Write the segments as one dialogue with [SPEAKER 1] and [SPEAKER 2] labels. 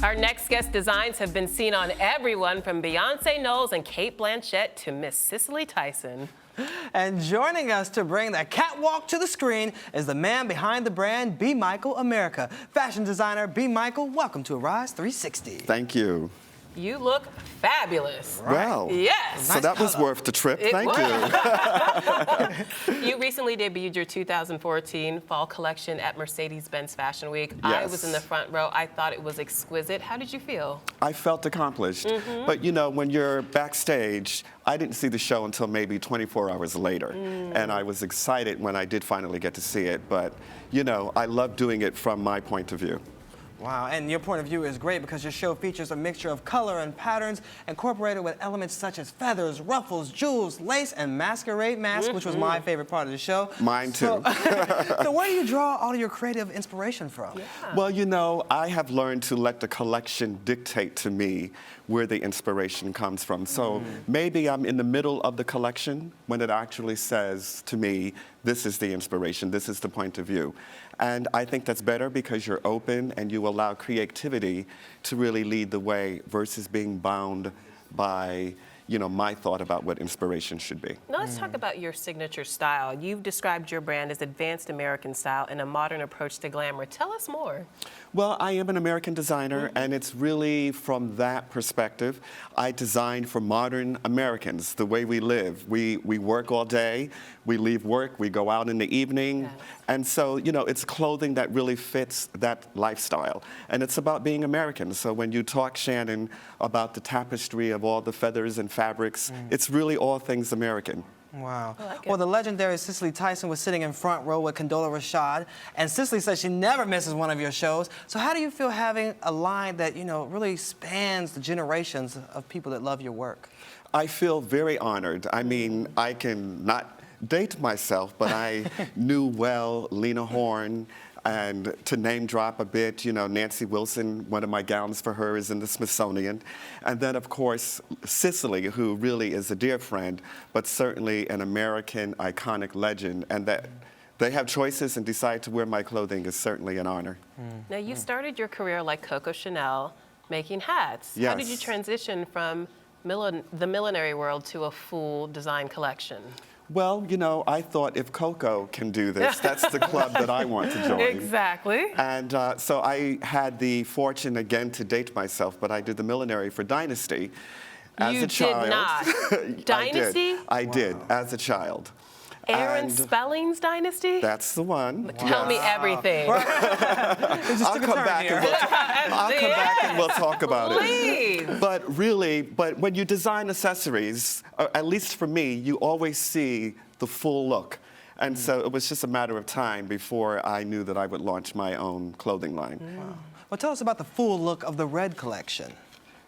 [SPEAKER 1] Our next guest designs have been seen on everyone from Beyonce Knowles and Kate Blanchett to Miss Cicely Tyson.
[SPEAKER 2] And joining us to bring the catwalk to the screen is the man behind the brand B.Michael America. Fashion designer B.Michael, welcome to Arise 360.
[SPEAKER 3] Thank you.
[SPEAKER 1] You look fabulous.
[SPEAKER 3] Wow.
[SPEAKER 1] Yes.
[SPEAKER 3] So that was worth the trip. Thank you.
[SPEAKER 1] You recently debuted your 2014 fall collection at Mercedes-Benz Fashion Week.
[SPEAKER 3] Yes.
[SPEAKER 1] I was in the front row. I thought it was exquisite. How did you feel?
[SPEAKER 3] I felt accomplished. But you know, when you're backstage, I didn't see the show until maybe 24 hours later. And I was excited when I did finally get to see it. But you know, I love doing it from my point of view.
[SPEAKER 2] Wow, and your point of view is great because your show features a mixture of color and patterns incorporated with elements such as feathers, ruffles, jewels, lace, and masquerade masks, which was my favorite part of the show.
[SPEAKER 3] Mine too.
[SPEAKER 2] So where do you draw all of your creative inspiration from?
[SPEAKER 1] Yeah.
[SPEAKER 3] Well, you know, I have learned to let the collection dictate to me where the inspiration comes from. So maybe I'm in the middle of the collection when it actually says to me, this is the inspiration, this is the point of view. And I think that's better because you're open and you allow creativity to really lead the way versus being bound by, you know, my thought about what inspiration should be.
[SPEAKER 1] Now let's talk about your signature style. You've described your brand as advanced American style and a modern approach to glamour. Tell us more.
[SPEAKER 3] Well, I am an American designer, and it's really from that perspective. I design for modern Americans, the way we live. We work all day, we leave work, we go out in the evening, and so, you know, it's clothing that really fits that lifestyle. And it's about being American. So when you talk, Shannon, about the tapestry of all the feathers and fabrics, it's really all things American.
[SPEAKER 2] Wow.
[SPEAKER 1] like
[SPEAKER 2] Well,
[SPEAKER 1] it.
[SPEAKER 2] the legendary Cicely Tyson was sitting in front row with Condola Rashad, and Cicely says she never misses one of your shows. So how do you feel having a line that, you know, really spans the generations of people that love your work?
[SPEAKER 3] I feel very honored. I mean, I can not date myself, but I knew well Lena Horne, and to name drop a bit, you know, Nancy Wilson, one of my gowns for her is in the Smithsonian. And then, of course, Cicely, who really is a dear friend, but certainly an American iconic legend, and that they have choices and decide to wear my clothing is certainly an honor.
[SPEAKER 1] Now you started your career like Coco Chanel, making hats. How did you
[SPEAKER 3] Yes.
[SPEAKER 1] transition from the millinery world to a full design collection?
[SPEAKER 3] Well, you know, I thought if Coco can do this, that's the club that I want to join.
[SPEAKER 1] Exactly.
[SPEAKER 3] And so I had the fortune again to date myself, but I did the millinery for Dynasty as
[SPEAKER 1] You
[SPEAKER 3] a child.
[SPEAKER 1] did not. Dynasty?
[SPEAKER 3] I did as a child.
[SPEAKER 1] Aaron
[SPEAKER 3] And
[SPEAKER 1] Spelling's Dynasty?
[SPEAKER 3] that's the one.
[SPEAKER 1] Tell me everything.
[SPEAKER 3] I'll come back and we'll talk about it.
[SPEAKER 1] Please.
[SPEAKER 3] But really, when you design accessories, at least for me, you always see the full look. And so it was just a matter of time before I knew that I would launch my own clothing line.
[SPEAKER 2] Wow. Well, tell us about the full look of the red collection.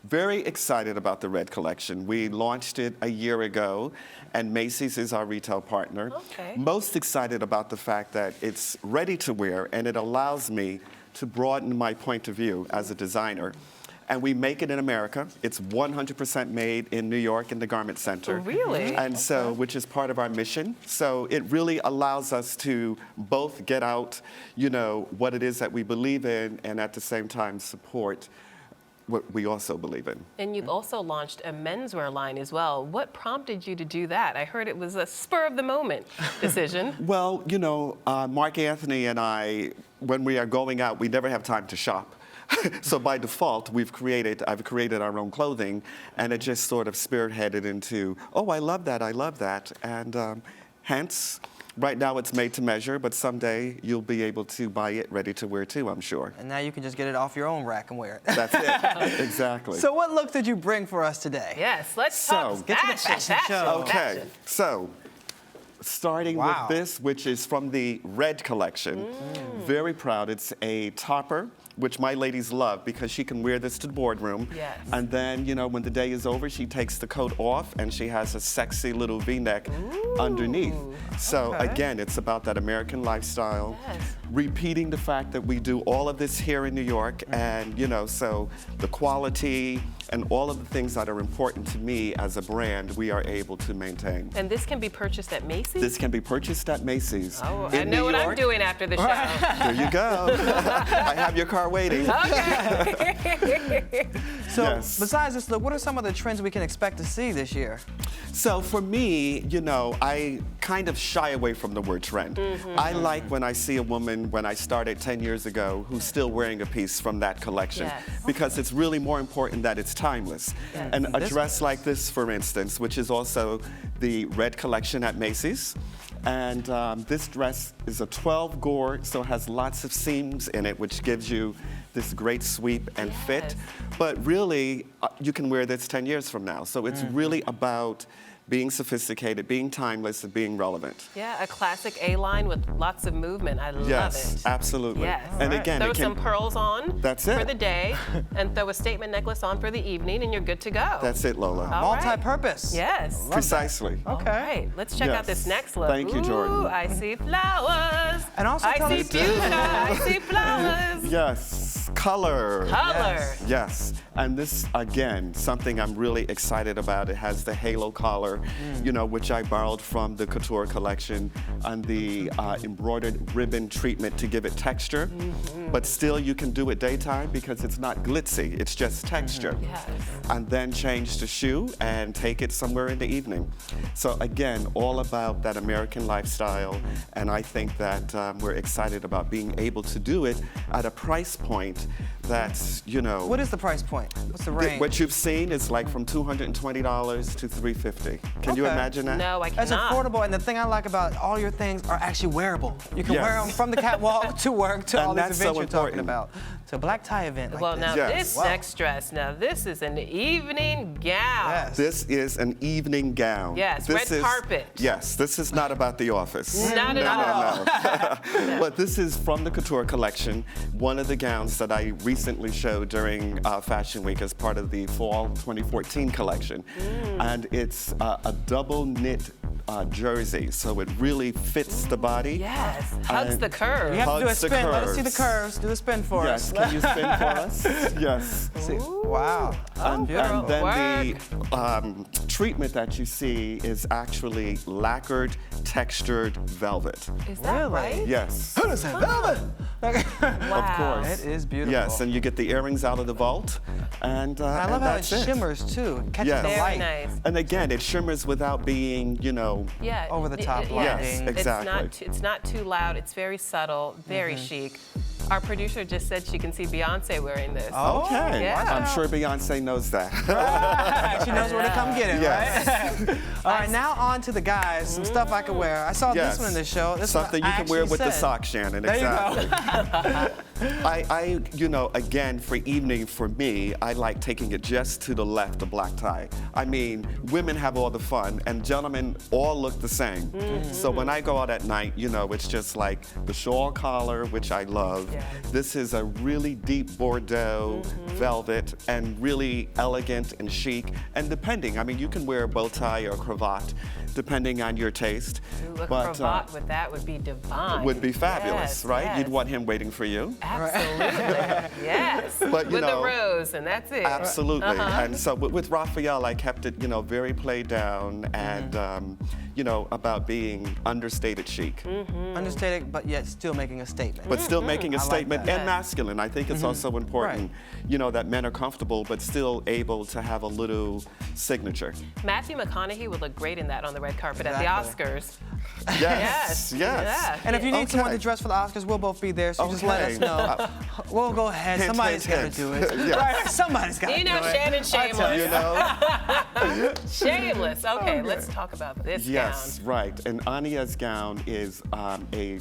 [SPEAKER 3] Very excited about the Red Collection. We launched it a year ago, and Macy's is our retail partner.
[SPEAKER 1] Okay.
[SPEAKER 3] Most excited about the fact that it's ready to wear, and it allows me to broaden my point of view as a designer. And we make it in America. It's 100% made in New York in the Garment Center.
[SPEAKER 1] Really?
[SPEAKER 3] And so, which is part of our mission. So it really allows us to both get out, you know, what it is that we believe in, and at the same time support what we also believe in.
[SPEAKER 1] And you've also launched a menswear line as well. What prompted you to do that? I heard it was a spur of the moment decision.
[SPEAKER 3] Well, you know, Mark Anthony and I, when we are going out, we never have time to shop. So by default, I've created our own clothing, and it just sort of spearheaded into, oh, I love that. And hence, right now it's made to measure, but someday you'll be able to buy it ready to wear too, I'm sure.
[SPEAKER 2] And now you can just get it off your own rack and wear it.
[SPEAKER 3] That's it, exactly.
[SPEAKER 2] So what look did you bring for us today?
[SPEAKER 1] Yes, let's talk
[SPEAKER 2] get to the fashion show.
[SPEAKER 3] Okay,
[SPEAKER 1] fashion.
[SPEAKER 3] so starting with this, which is from the Red Collection. Very proud. It's a topper, which my ladies love because she can wear this to the boardroom.
[SPEAKER 1] Yes.
[SPEAKER 3] And then, you know, when the day is over, she takes the coat off and she has a sexy little V-neck underneath. So again, it's about that American lifestyle.
[SPEAKER 1] Yes.
[SPEAKER 3] Repeating the fact that we do all of this here in New York, and you know, so the quality and all of the things that are important to me as a brand, we are able to maintain.
[SPEAKER 1] And this can be purchased at Macy's?
[SPEAKER 3] This can be purchased at Macy's.
[SPEAKER 1] Oh,
[SPEAKER 3] in
[SPEAKER 1] I know
[SPEAKER 3] New
[SPEAKER 1] what I'm
[SPEAKER 3] York.
[SPEAKER 1] doing after the show.
[SPEAKER 3] There you go. I have your car waiting.
[SPEAKER 1] Okay.
[SPEAKER 2] So
[SPEAKER 3] Yes.
[SPEAKER 2] besides this look, what are some of the trends we can expect to see this year?
[SPEAKER 3] So for me, you know, I kind of shy away from the word trend. I like when I see a woman, when I started 10 years ago, who's still wearing a piece from that collection.
[SPEAKER 1] Yes.
[SPEAKER 3] Because it's really more important that it's timeless.
[SPEAKER 1] Yes.
[SPEAKER 3] And a
[SPEAKER 2] This
[SPEAKER 3] dress like this, for instance, which is also the red collection at Macy's. And this dress is a 12 gore, so it has lots of seams in it, which gives you this great sweep and fit.
[SPEAKER 1] Yes.
[SPEAKER 3] But really, you can wear this 10 years from now. So it's really about being sophisticated, being timeless, and being relevant.
[SPEAKER 1] Yeah, a classic A-line with lots of movement. I love
[SPEAKER 3] Yes,
[SPEAKER 1] it.
[SPEAKER 3] absolutely.
[SPEAKER 1] Yes.
[SPEAKER 3] And again,
[SPEAKER 1] throw
[SPEAKER 3] it can,
[SPEAKER 1] some pearls on
[SPEAKER 3] That's
[SPEAKER 1] for
[SPEAKER 3] it.
[SPEAKER 1] the day, and throw a statement necklace on for the evening, and you're good to go.
[SPEAKER 3] That's it, Lola.
[SPEAKER 1] All right.
[SPEAKER 2] Multi-purpose.
[SPEAKER 1] Yes.
[SPEAKER 3] Precisely.
[SPEAKER 2] Okay.
[SPEAKER 1] All right, let's check out
[SPEAKER 3] Yes.
[SPEAKER 1] this next look.
[SPEAKER 3] Thank you, Jordan.
[SPEAKER 1] Ooh, I see flowers.
[SPEAKER 2] And also
[SPEAKER 1] I
[SPEAKER 2] tell
[SPEAKER 1] see
[SPEAKER 2] us-
[SPEAKER 1] fuchsia. I see flowers.
[SPEAKER 3] Yes, color.
[SPEAKER 1] Color.
[SPEAKER 2] Yes.
[SPEAKER 3] Yes, and this, again, something I'm really excited about. It has the halo collar, you know, which I borrowed from the couture collection, and the embroidered ribbon treatment to give it texture. But still, you can do it daytime because it's not glitzy, it's just texture.
[SPEAKER 1] Yes.
[SPEAKER 3] And then change the shoe and take it somewhere in the evening. So again, all about that American lifestyle, and I think that we're excited about being able to do it at a price point that's, you know,
[SPEAKER 2] What is the price point? What's the range?
[SPEAKER 3] what you've seen is like from $220 to $350. Can you
[SPEAKER 2] Okay.
[SPEAKER 3] imagine that?
[SPEAKER 1] No, I
[SPEAKER 2] That's
[SPEAKER 1] cannot.
[SPEAKER 2] affordable, and the thing I like about all your things are actually wearable. You can
[SPEAKER 3] Yes.
[SPEAKER 2] wear them from the catwalk to work to
[SPEAKER 3] And
[SPEAKER 2] all these
[SPEAKER 3] that's
[SPEAKER 2] events
[SPEAKER 3] so
[SPEAKER 2] you're talking
[SPEAKER 3] important.
[SPEAKER 2] about. To a black tie event like
[SPEAKER 1] Well,
[SPEAKER 2] this.
[SPEAKER 1] now
[SPEAKER 3] Yes.
[SPEAKER 1] this
[SPEAKER 2] Wow.
[SPEAKER 1] next dress, now this is an evening gown.
[SPEAKER 2] Yes.
[SPEAKER 3] This is an evening gown.
[SPEAKER 1] Yes,
[SPEAKER 3] This
[SPEAKER 1] red carpet.
[SPEAKER 3] Yes, this is not about the office.
[SPEAKER 1] Not at all.
[SPEAKER 3] No. But this is from the couture collection, one of the gowns that I recently showed during Fashion Week as part of the fall 2014 collection. And it's a double knit jersey, so it really fits the body.
[SPEAKER 1] Yes, hugs
[SPEAKER 3] And-
[SPEAKER 1] the curve.
[SPEAKER 2] You have to do a
[SPEAKER 3] Hugs the
[SPEAKER 2] spin. Let us see the
[SPEAKER 3] curves.
[SPEAKER 2] curves. Do the spin for
[SPEAKER 3] Yes,
[SPEAKER 2] us.
[SPEAKER 3] can you spin for us? Yes.
[SPEAKER 2] See. Wow.
[SPEAKER 3] And
[SPEAKER 2] Beautiful.
[SPEAKER 3] then the treatment that you see is actually lacquered, textured velvet.
[SPEAKER 1] Is that
[SPEAKER 2] Really?
[SPEAKER 1] right?
[SPEAKER 3] Yes.
[SPEAKER 2] Who does that? Velvet.
[SPEAKER 1] Wow.
[SPEAKER 3] Of course.
[SPEAKER 2] It is beautiful.
[SPEAKER 3] Yes, and you get the earrings out of the vault, and
[SPEAKER 2] I love
[SPEAKER 3] and
[SPEAKER 2] how it
[SPEAKER 3] that's it.
[SPEAKER 2] shimmers too. It catches
[SPEAKER 3] Yes.
[SPEAKER 2] the
[SPEAKER 1] Very
[SPEAKER 2] light.
[SPEAKER 1] nice.
[SPEAKER 3] And again, it shimmers without being, you know,
[SPEAKER 1] Yeah.
[SPEAKER 2] Over the top
[SPEAKER 1] Yes,
[SPEAKER 2] lighting.
[SPEAKER 3] exactly.
[SPEAKER 1] It's not too loud. It's very subtle, very chic. Our producer just said she can see Beyonce wearing this.
[SPEAKER 3] okay.
[SPEAKER 1] Yeah.
[SPEAKER 3] I'm sure Beyonce knows that.
[SPEAKER 2] She knows where to come get it,
[SPEAKER 3] Yes.
[SPEAKER 2] right? All right, now on to the guys. Some stuff I could wear. I saw
[SPEAKER 3] Yes.
[SPEAKER 2] this one in the show. This
[SPEAKER 3] Something
[SPEAKER 2] one
[SPEAKER 3] you
[SPEAKER 2] I
[SPEAKER 3] can wear
[SPEAKER 2] actually
[SPEAKER 3] with the
[SPEAKER 2] said.
[SPEAKER 3] socks, Shannon.
[SPEAKER 2] There you
[SPEAKER 3] Exactly.
[SPEAKER 2] go.
[SPEAKER 3] I, you know, again, for evening, for me, I like taking it just to the left, the black tie. I mean, women have all the fun, and gentlemen all look the same. So when I go out at night, you know, it's just like the shawl collar, which I love.
[SPEAKER 1] Yes.
[SPEAKER 3] This is a really deep Bordeaux velvet, and really elegant and chic. And depending, I mean, you can wear a bow tie or cravat, depending on your taste.
[SPEAKER 1] Ooh, a
[SPEAKER 3] But,
[SPEAKER 1] cravat with that would be divine.
[SPEAKER 3] would be fabulous,
[SPEAKER 1] Yes,
[SPEAKER 3] right?
[SPEAKER 1] yes.
[SPEAKER 3] You'd want him waiting for you.
[SPEAKER 1] Absolutely. Yes.
[SPEAKER 3] But, you
[SPEAKER 1] with
[SPEAKER 3] know,
[SPEAKER 1] the rose, and that's it.
[SPEAKER 3] Absolutely. And so with Raphael, I kept it, you know, very played down and, you know, about being understated chic,
[SPEAKER 2] Understated, but yet still making a statement.
[SPEAKER 3] but still making a
[SPEAKER 2] I like
[SPEAKER 3] statement
[SPEAKER 2] that.
[SPEAKER 3] and masculine. I think it's also important, you know, that men are comfortable, but still able to have a little signature.
[SPEAKER 1] Matthew McConaughey would look great in that on the red carpet at the
[SPEAKER 2] Exactly.
[SPEAKER 1] Oscars.
[SPEAKER 3] Yes, yes.
[SPEAKER 1] Yeah.
[SPEAKER 2] And if you need someone
[SPEAKER 3] Okay.
[SPEAKER 2] to dress for the Oscars, we'll both be there. So just let
[SPEAKER 3] Okay.
[SPEAKER 2] us know. We'll go ahead.
[SPEAKER 3] Hint,
[SPEAKER 2] Somebody's got to
[SPEAKER 3] hint,
[SPEAKER 2] do
[SPEAKER 3] hint.
[SPEAKER 2] it.
[SPEAKER 3] Yeah.
[SPEAKER 2] Right? Somebody's got to
[SPEAKER 1] You
[SPEAKER 2] do
[SPEAKER 1] know,
[SPEAKER 2] it.
[SPEAKER 1] Shannon shameless.
[SPEAKER 3] You know?
[SPEAKER 1] Shameless. Okay, let's talk about this
[SPEAKER 3] Yes,
[SPEAKER 1] gown.
[SPEAKER 3] right. And Ania's gown is a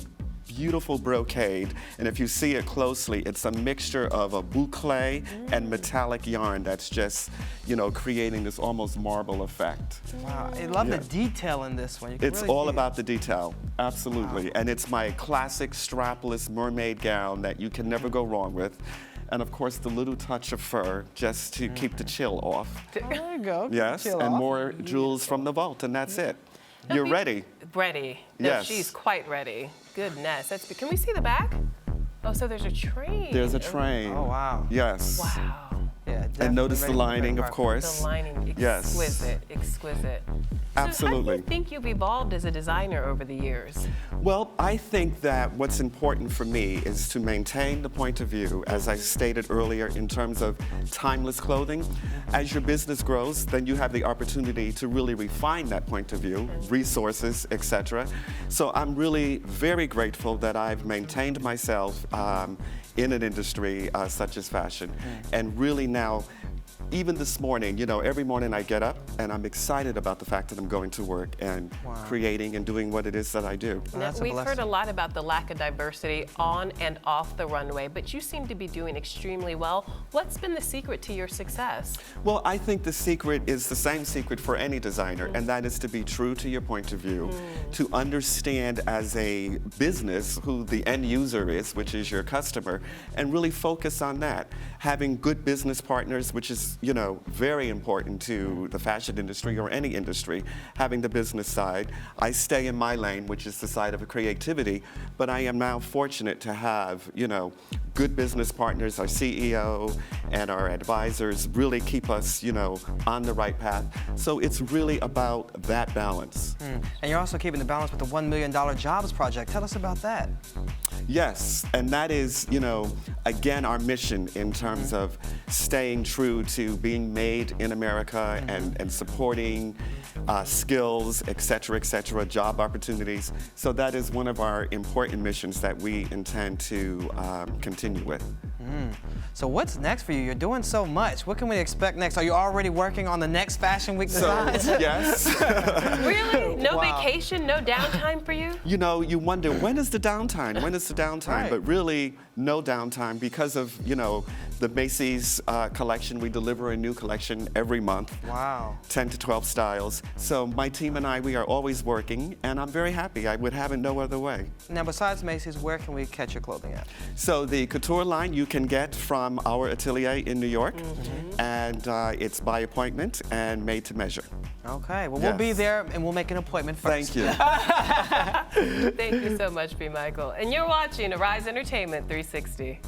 [SPEAKER 3] beautiful brocade, and if you see it closely, it's a mixture of a boucle and metallic yarn that's just, you know, creating this almost marble effect.
[SPEAKER 2] Wow, I love
[SPEAKER 3] Yeah.
[SPEAKER 2] the detail in this one. You can
[SPEAKER 3] It's
[SPEAKER 2] really
[SPEAKER 3] all
[SPEAKER 2] see it.
[SPEAKER 3] about the detail, absolutely. And it's my classic strapless mermaid gown that you can never go wrong with. And of course, the little touch of fur just to keep the chill off.
[SPEAKER 2] There you go.
[SPEAKER 3] Yes,
[SPEAKER 2] Chill
[SPEAKER 3] and
[SPEAKER 2] off.
[SPEAKER 3] more jewels from the vault, and that's it. You're ready.
[SPEAKER 1] Ready. No,
[SPEAKER 3] Yes.
[SPEAKER 1] she's quite ready. Goodness. Can we see the back? Oh, so there's a train.
[SPEAKER 3] There's a train.
[SPEAKER 2] Oh, wow.
[SPEAKER 3] Yes.
[SPEAKER 1] Wow.
[SPEAKER 2] Yeah,
[SPEAKER 3] And notice the
[SPEAKER 2] very
[SPEAKER 3] lining, of
[SPEAKER 2] powerful.
[SPEAKER 3] course.
[SPEAKER 1] The lining,
[SPEAKER 3] Yes.
[SPEAKER 1] exquisite, exquisite.
[SPEAKER 3] Absolutely.
[SPEAKER 1] So how do you think you've evolved as a designer over the years?
[SPEAKER 3] Well, I think that what's important for me is to maintain the point of view, as I stated earlier, in terms of timeless clothing. As your business grows, then you have the opportunity to really refine that point of view, resources, etc. So I'm really very grateful that I've maintained myself in an industry such as fashion, and really now, even this morning, you know, every morning I get up and I'm excited about the fact that I'm going to work and creating and doing what it is that I do.
[SPEAKER 1] Now,
[SPEAKER 2] that's a
[SPEAKER 1] we've heard
[SPEAKER 2] blessing.
[SPEAKER 1] a lot about the lack of diversity on and off the runway, but you seem to be doing extremely well. What's been the secret to your success?
[SPEAKER 3] Well, I think the secret is the same secret for any designer, and that is to be true to your point of view, to understand as a business who the end user is, which is your customer, and really focus on that. Having good business partners, which is, you know, very important to the fashion industry or any industry, having the business side. I stay in my lane, which is the side of creativity, but I am now fortunate to have, you know, good business partners. Our CEO and our advisors really keep us, you know, on the right path. So it's really about that balance.
[SPEAKER 2] And you're also keeping the balance with the $1 million Jobs Project. Tell us about that.
[SPEAKER 3] Yes, and that is, you know, again, our mission in terms of staying true to being made in America and supporting skills, et cetera, job opportunities. So that is one of our important missions that we intend to continue with.
[SPEAKER 2] So what's next for you? You're doing so much. What can we expect next? Are you already working on the next Fashion Week designs?
[SPEAKER 3] Yes.
[SPEAKER 1] Really? No
[SPEAKER 2] Wow.
[SPEAKER 1] vacation, no downtime for you?
[SPEAKER 3] You know, you wonder, when is the downtime? When is the downtime?
[SPEAKER 2] Right.
[SPEAKER 3] But really, no downtime because of, you know, the Macy's collection. We deliver a new collection every month.
[SPEAKER 2] Wow.
[SPEAKER 3] 10 to 12 styles. So my team and I, we are always working, and I'm very happy. I would have it no other way.
[SPEAKER 2] Now, besides Macy's, where can we catch your clothing at?
[SPEAKER 3] So the couture line you can get from our atelier in New York, and it's by appointment and made to measure.
[SPEAKER 2] Okay, well, we'll be
[SPEAKER 3] Yes.
[SPEAKER 2] there and we'll make an appointment first.
[SPEAKER 3] Thank you.
[SPEAKER 1] Thank you so much, B.Michael. And you're watching Arise Entertainment 360.